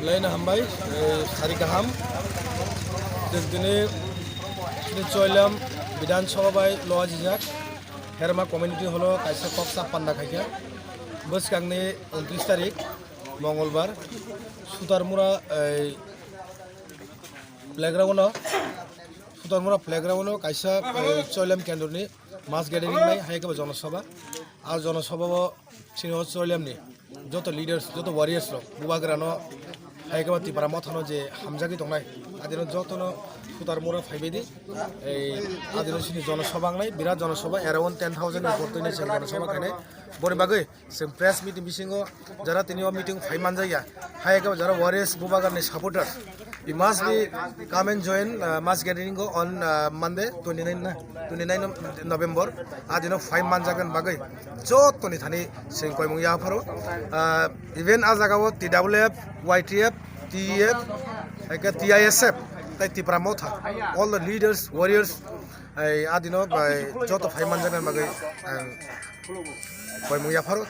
Lain hambai hari kaham dini choilam bidan sabha bai loa jijak herma community holo kaisa koksa panda khaikya bus kangni 29 tarik mongolbar sutarmura playground kaisa choilam kendurni mass gathering nai haike jonasabha আর জনসভা চিনি চলিয়ামনি যত leaders যত warriors rock বুবাগ্রানো হাইকাবা তিপারা মথানো যে হামজাকি দंनाय আদিনো যতনো সুতার মোরা ফাইবেদি এই আদিনো চিনি জনসভা নাই বিরাট জনসভা अराउंड 10,000 এর পড়তইনে সেল জনসভা খানে বরে বাগৈ সেম প্রেস মিটিং বিসিঙ্গো যারা তিনিও মিটিং ফাইমান যাইয়া হাইকাবা যারা ওয়ারিয়ার্স বুবাগ্রানি supporter We must be come and join mass gathering on Monday 29 November. Adino 5 months agan bagai. Jot toni thani sing koi mung ya pharo. Even azagawo TWF, YTF, TEF, TISF, tai tipra motha. All the leaders, warriors, adino jot 5 months agan bagai koi mung ya pharo.